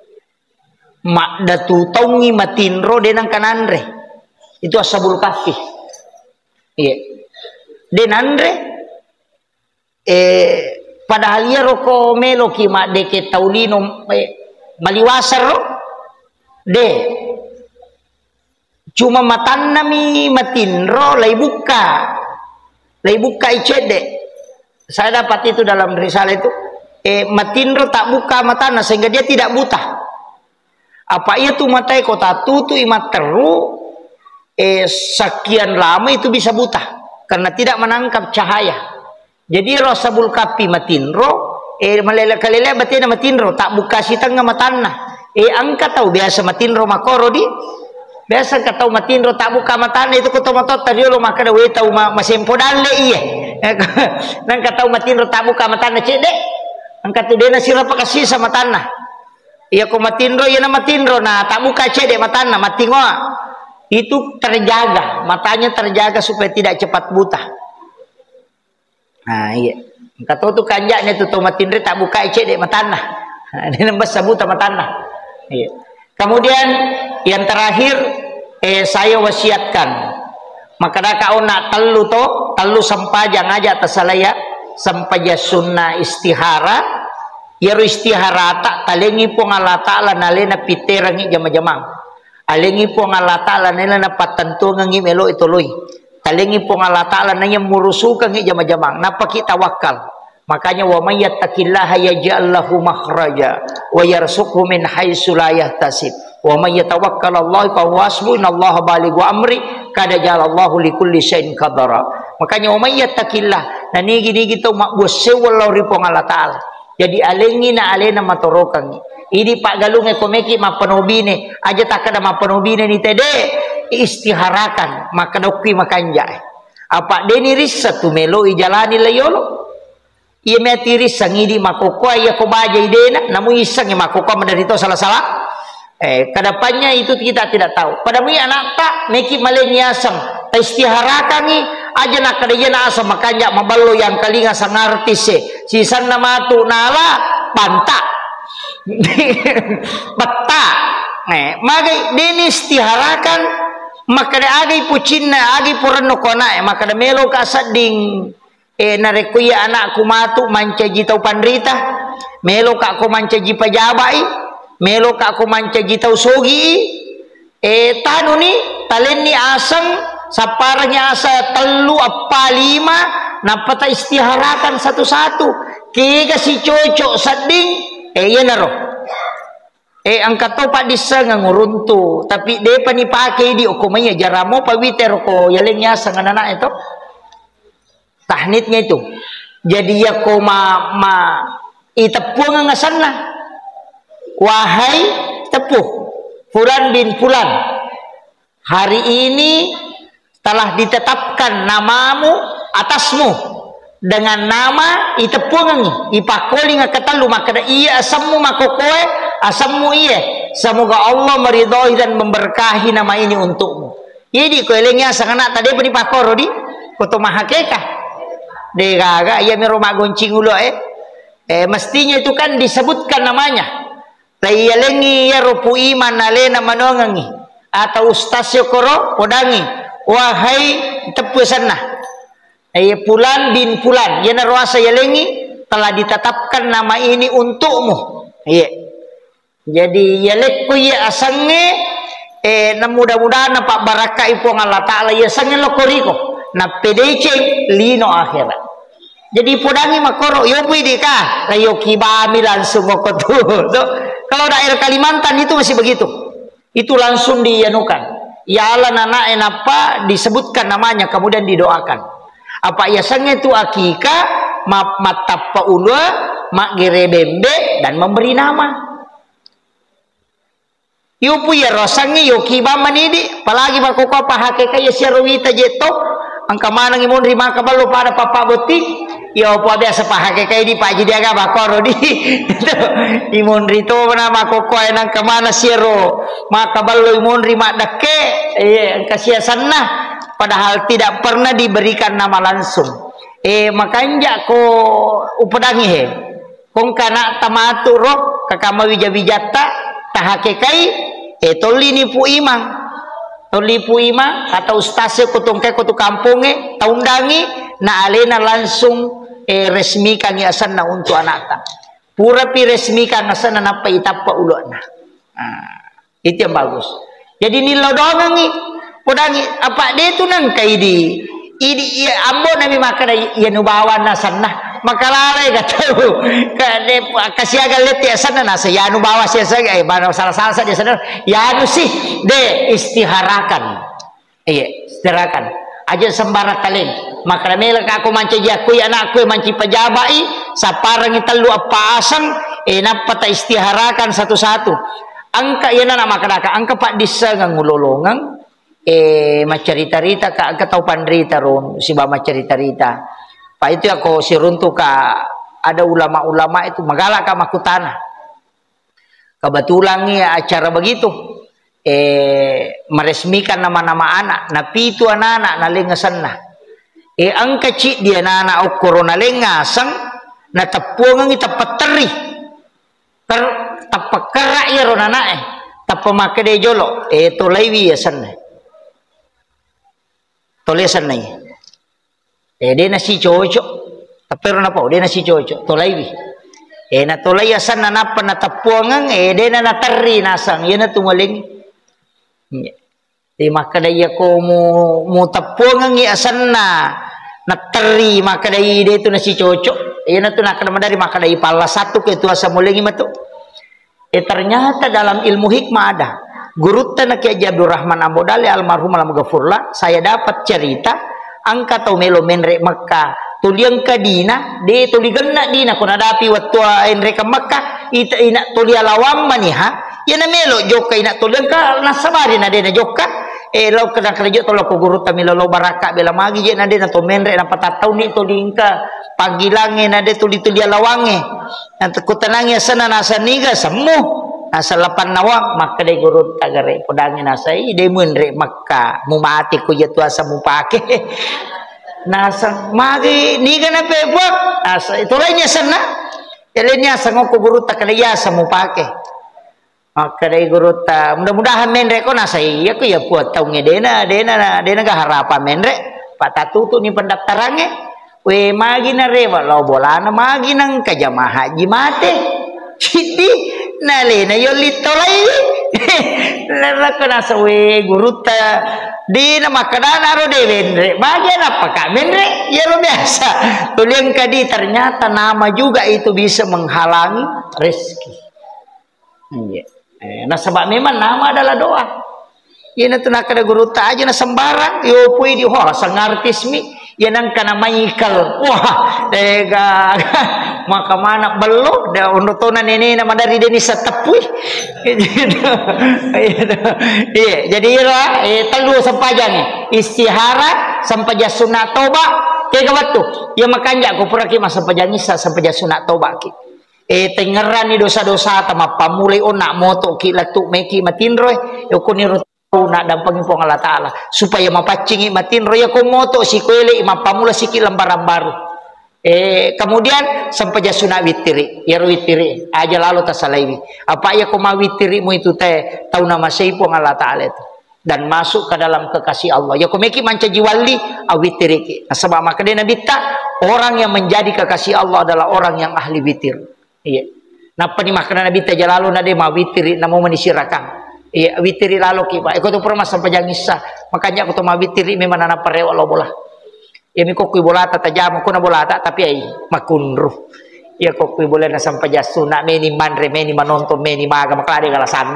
mak datu taungi matinro denang kanandre itu ashabul kahfi iya denandre padahal ya roko melo ki mak deke taulino maliwasar ro de cuma matan nami matinro lay buka icede saya dapat itu dalam risalah itu matinro tak buka matana sehingga dia tidak buta apa itu matai kota tutu imat teru sekian lama itu bisa buta karena tidak menangkap cahaya jadi rosabul kapi matinro malele batina matinro tak buka si tengah matana angka tahu biasa matinro makoro di biasa katau matinro tak buka matana itu kotomotot tadi lo maka da we tahu masempo dalle iya nang katau matinro tak buka matana cede angkat tu dena sira pakasih sama tanah iya ko matinro iya na matinro nah tak buka cede matana matingoa itu terjaga matanya terjaga supaya tidak cepat buta nah iya katau tu kanjaknya tu matinro tak buka cede matana dia nembas buta matana iya kemudian yang terakhir saya wasiatkan maka da kau nak telu sampajang aja tasalaya sampaja sunnah istihara yaru istihara tak talengi po Allah Ta'ala nalena piterangi jama-jamang alengi po Allah Ta'ala nalena patantu ngi melo itoloy talengi po Allah Ta'ala nanya murusuka ngi jama-jamang napa kita wakal makanya wa may yattaqillaha yaj'al lahu makhraja wa yarzuqhu min haitsu la yahtasib wa may yatawakkal 'alallahi fa huwa hasbuh innallaha balighu amri kada jalallahu likulli syai'in qadara makanya wa may yattaqillah na nigi to makbose wallahu ripong Allah Ta'ala jadi alengi na alena matorokangi ini pak galunge komeki mapanobine aja takada mapanobine ni tede istiharakan maka dokki makanja apa deni rissa tu melo ijalani layolo iya metiris sangidi makoko iya ko baja idena namu isang makoko menderito salah-salah kedepannya itu kita tidak tahu pada mi anak tak meki maleniasang ta istiharakangi aja nak kadaya na asa makanya maballo yang kalinga sang artis sisan na matu nala panta bata magai deni istiharakan maka da agay pucinna agay purano kona maka da melo ka sading narekuya anak kumatu mancaji tau pandrita melo ka ko mancaji pajabai melo ka ko mancaji tau sogi tanu ni talen ni asang saparanya asa telu apa 5 napata istiharakan satu-satu kega si cocok sading iya naro angkat to pak disa nguruntu tapi de panipake di okomanya jaramo pawiter ko yalengnya sang anak itu tahnitnya itu jadi ya koma Itepuh ngasanna. Wahai tepuh Fulan bin Fulan, hari ini telah ditetapkan namamu atasmu dengan nama itepungan ipakoli ngakatalu makada iya asammu makokoe asammu iya, semoga Allah meridhoi dan memberkahi nama ini untukmu. Jadi koelengnya sang anak tadi beri pakoro di foto mahakeka de gaga iya meroma goncing ulo mestinya itu kan disebutkan namanya layalengi ya rupu iman alena manongangi atau ustaz yokoro podangi wahai tepu sana Fulan bin Fulan ya narwasa yalengi telah ditetapkan nama ini untukmu. Iya. Jadi yalekku ya asange na mudah-mudahan na pak baraka ipo Allah Ta'ala ya sange lokoriko na pedece lino akhirat. Jadi podangi makoro yo pwede ka kayo kibami langsung mokotu. Kalau daerah Kalimantan itu masih begitu. Itu langsung dianukan. Ya Allah nana enapa disebutkan namanya kemudian didoakan. Apa ya sange itu akika matapa ulwa mak gerebembe dan memberi nama. Yupu ya rosangi yo kiba manidi palagi makoko pahake kaya sirwita jeto angka manang imon rima kabalo pada papa boti yo po biasa pahake kaya di paji dia ga bakoro di imon rito na makoko enang kamana siro makabalo imon rima dake angka sia sana padahal tidak pernah diberikan nama langsung makanya ko upadangi he kong kana tamatu roh kakama wijata tahake kai toli ni pu imang atau ustase kutungke kutu kampunge taundangi na alena langsung resmikan ya sana untuk anakta pura pi resmikan sana napa itapa ulona itu yang bagus jadi nilodongangi podangi apa dia tu nang kai di idi ambo nami makana ya nubawan na sana makalare katahu kade kasiaga leti sana nasa ya nu bawa sia saga bana salah saja sana ya nu sih de istiharakan istiharakan aja sembara kalen makramela ka aku manci jaku anakku manci pejabai saparang telu apa asang napa ta istiharakan satu-satu angka yana nama kadaka angka pak disa ngulolongang macerita-rita ka tau pandrita ron si ba macerita-rita Pak itu aku siruntu ka ada ulama-ulama itu magala ka makutana. Kebetulan nih acara begitu meresmikan nama-nama anak. Napi itu anak-anak nalingasan na. Ang kecil dia anak ukuro nalingasang na tapuangan ita pateri. Tapakara ya ron anak tapamake de jolo tolaiwi yasan na. Tolesan na dia nasi cocok pero na po dia nasi cocok tolaiwi na tolayasan na napa na tapuangan dia na natari nasang yan na tumaling makadaya ko mo tapuangan iasan na natari makadaya dia itu nasi cocok yan na to nakadamadari makadaya pala satu ke tua sa mulingi mato ternyata dalam ilmu hikmah ada guru tanah Kiai Abdul Rahman Ambodali almarhum alam ghafurlah saya dapat cerita angka tau melo menrek Makkah tuliang kadina de tuliganna dina kuna dapi wattu enrek Makkah ita ina tulia lawam maniha yana melo joka ina tuliang ka nasabari na de na joka lo kada kerja tolo ko guru tamilo lo baraka bela magi je na de na to menrek na patatau ni tulingka pagilange na de tulia lawange na kutanangnya sana nasaniga semu asal lapan nawang maka de guru tagare podangin nasai de menrek Makkah mumati ku jatu asa mupake nasa magi ni gana pebok asa itu lainnya sana elenya sango ku guru takalaya sa mupake maka de guru ta mudah-mudahan menrek ko nasai ya ku ya puat taung dena ga harapan menrek patatutu ni pendaftarange we magi na rewa lo bolana magi nang kajamaah haji mate sidi nalena yolito lai lara kana sawe guruta di nama kadana ro de menre bagian apa kak menre ya lo biasa tuliang kadi ternyata nama juga itu bisa menghalangi rezeki nah sebab memang nama adalah doa ya na tunakada guruta aja na sembarang yo pui di ho sangartismi ya nang kana Michael, wah tega maka mana belum dah unutunan ini nama dari Denis setepui iya jadi ira telu sampajang istihara sampaja sunat toba kayak waktu ya makanya aku pura ki masa pajangisa sampaja sunat toba ki tengeran ni dosa-dosa tama pamulai nak moto ki latuk meki matinroy yo ko ni nak dampangin po Allah Ta'ala supaya mapacingi matinroy ya ko moto si kuele mapamula si ki lembaran baru kemudian sampai jasuna witiri ya witiri aja lalu tasalaiwi apa ya koma witirimu itu teh tahu nama seipo Allah Ta'ala itu dan masuk ke dalam kekasih Allah ya komeki manca jiwali awitiriki nah, sebab maka dia nabi tak orang yang menjadi kekasih Allah adalah orang yang ahli witir iya napa ni makna nabi tak jalalu nade ma witiri namo manisirakan iya witiri lalu kiba aku tu pernah sampai jangisah makanya aku tu ma witiri memang anak parewa Allah bola ya mi kokui bolata tajam ko na bolata tapi ay makunruh ya kokui bola na sampai jasuna meni manre meni manonton meni maga maklade galasan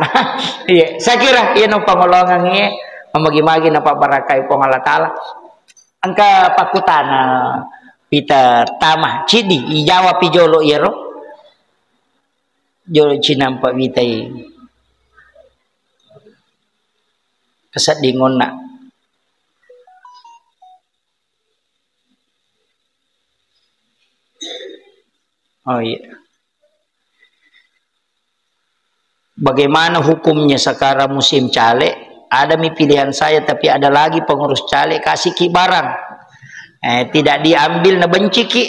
iya saya kira iya no pangolongan iya mamagi-magi na paparakai po Allah Ta'ala angka pakutana pita tamah cidi ijawa pijolo iro jolo cinampa vitai kesat dingon na oh iya. Bagaimana hukumnya sekarang musim caleg? Ada mi pilihan saya tapi ada lagi pengurus caleg kasih ki barang. Tidak diambil na benci ki.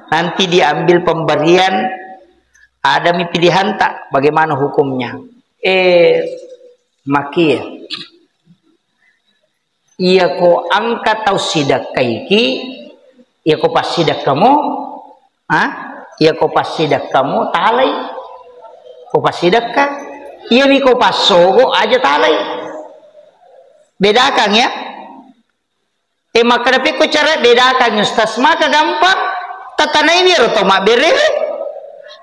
Nanti diambil pemberian. Ada mi pilihan tak? Bagaimana hukumnya? Maki iya ko angkat tau sidak kaiki. Iya ko pas sidak kamu. Iya ko pas sidak kamu talay ko pas sidak ka iya mi ko pas sogo aja talay bedakan ya maka dapat ko cara bedakan ustaz maka gampang tatanay ni roto mabere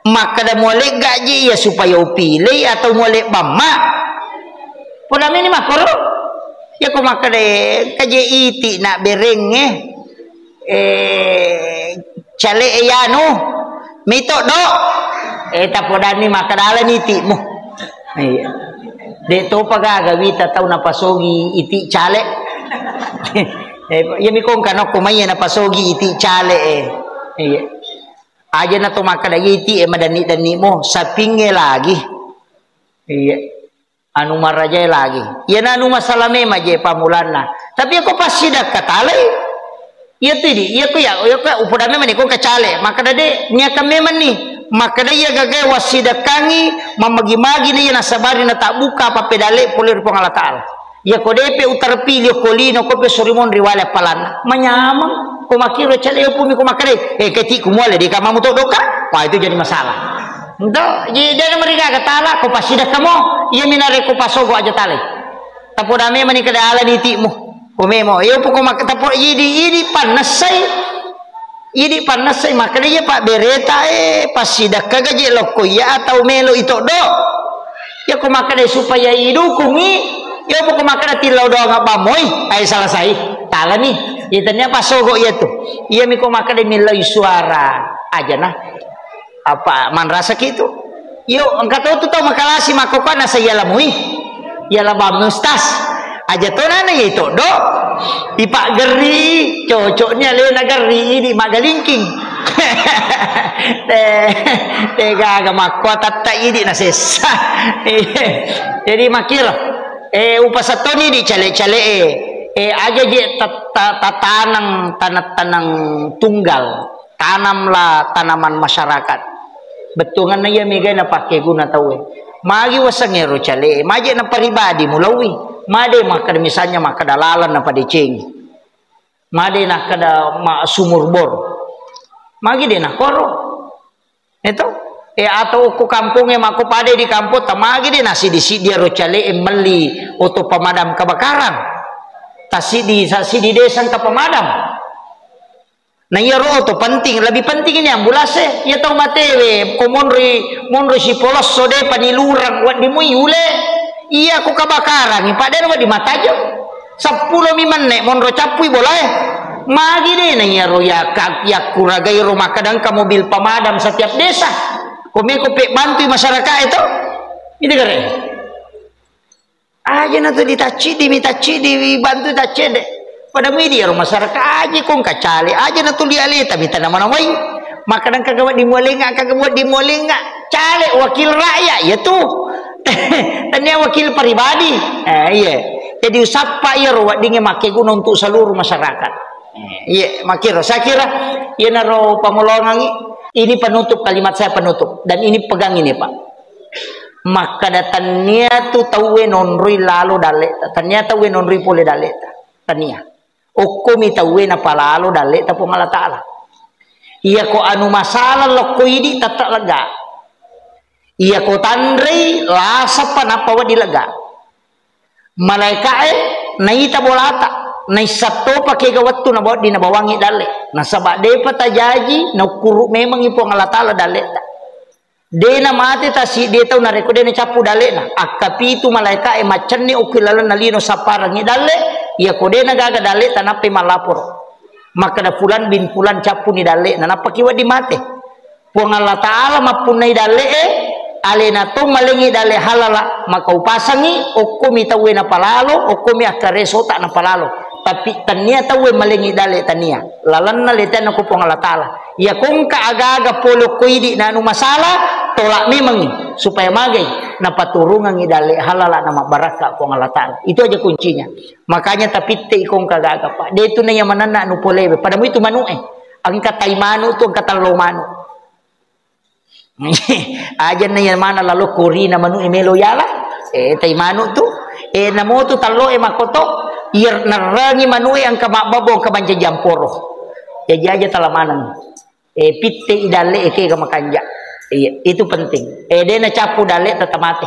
maka da molek gaji ya supaya upili atau molek bamma pula ini makoro ya ko maka de kaje iti nak bereng cale eyano mito do tapodani makadala niti mo iya deto pagagawita taw na pasogi iti chale yami kong kanok kumaya na pasogi iti chale iya aja na to makadagiti madani-dani mo sa pinge lagi iya anu maraja lagi yan anu masalame maje pamulan na tapi ako pasidak katalay iya tadi, iya ko ya upodame man ko kacale, maka dade nya kami man ni, maka dade ya gagay wasidakangi, mamagi-magi ni nasabari na tak buka pa pedale polir po Allah Ta'ala. Ya ko depe utarpilyo kolino ko pe sorimon riwala palan. Manyamang kumakiro chale yo pumi kumakare. Keti kumwale di kamamu to doka. Wah itu jadi masalah. Ndo, jadi mereka katala ko pasidak kamo, iya minare ko pasogo aja tale. Tapodame man ni kada ala nitimu. Umemo, iyo po kumakatapor, idi panasay makanya pak bereta pasidak kagaji lokoya atau melo itu do, ya kumakana supaya idukungi, iyo po kumakana tilaw do nga bamoy, ay salasay, tala ni, itanya pasogo iya tuh, iya mi kumakana milay suara, aja nah, apa man rasa gitu, iyo angkat tuh makalasi makokana sa yalamui, yalam mustas. Aja to nana itu do ipak geri cocoknya lena geri di magalingking tega agama kota tak ini nasesa jadi makir upasatoni di cale-cale aja je tanang tunggal tanamlah tanaman masyarakat betungan na ya mega na pakai guna tahu magi wasangero cale maje na paribadi mulawi made maka misalnya maka dalalan na padicing made na kada sumur bor magi de na koro itu atau ku kampungnya maku pade di kampung tamagi de nasi di dia rocale meli untuk pemadam kebakaran tasi di desa ke pemadam nah ya ro to penting lebih penting ini ambulase ya tau matewe komonri si polos sode panilurang wat di muyule iya aku kebakaran nih padahal di mata aja 10 miman nek monro capui boleh Magi deh nanya roya ya kuragai rumah kadang ke mobil pemadam setiap desa. Kopi bantu masyarakat itu. Ini keren. Aja nanti minta cidi bantu tak cede. Pada media rumah masyarakat aja kong kacali aja nanti lihat tapi tak nama-namai. Makanan kagak buat di molenga, cale wakil rakyat ya tuh. Tanya wakil pribadi. Iya. Jadi siapa ya ruwet dingin make guna untuk seluruh masyarakat. Iya, makiro. Saya kira ya naro pamulongan ini penutup kalimat saya penutup dan ini pegang ini Pak. Maka datanya tu tahu nonri lalu dalek. Ternyata we nonri pole dalek. Tania. Okumi tahu napa lalu dalek tapi Allah Taala. Iya ko anu masalah lo ko ini tetap lega. Iya ko tandri lasa panapa wadi lega. Malaikat naita bolata, nai sabto pakai gawattu na bawa di na bawangi dale. Na sabak de patajaji na kuru memang ipo Allah Taala dale ta. De na mate ta si de tau na reko de na capu dale na. Akapi itu malaikat macan ni ukilalan nalino saparangi dale. Iya ko de na gaga dale ta nape malapor. Maka da fulan bin fulan capu ni dale na napakiwa di mate puang Allah Taala mapunai dale alena to malengi dale halala maka upasangi okumi tawe na palalo okumi akareso tak na palalo tapi tania tawe malengi dale tania lalan na letan ko puang Allah Taala ya kung kaaga-aga polo koidi na anu masalah tolak memang supaya magai na paturungan idale halala nama baraka puang Allah Taala itu aja kuncinya. Makanya tapi te ikong kagaga Pak. Dia itu na yang manana anu polebe. Padamu itu manu ang katay manu tu ang katalo manu. Aja na yang mana lalu kuri na manu emelo yala. Tay manu tu. Namo tu talo makoto. Ir narangi manu ang kamababo kabanja jamporo. Jadi aja talamanan. Pitte idale ke kamakanja. Itu penting. Dia na capu dale tetap mati.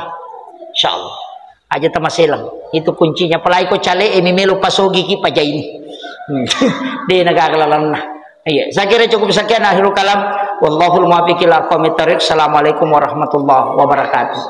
Insyaallah. Aja tamaselang itu kuncinya pelai ko cale mimelo pasogi ki paja ini dia nagagalalan na iya saya kira cukup sekian akhirul kalam wallahul muwaffiq ila aqwamit thoriq. Assalamualaikum warahmatullahi wabarakatuh.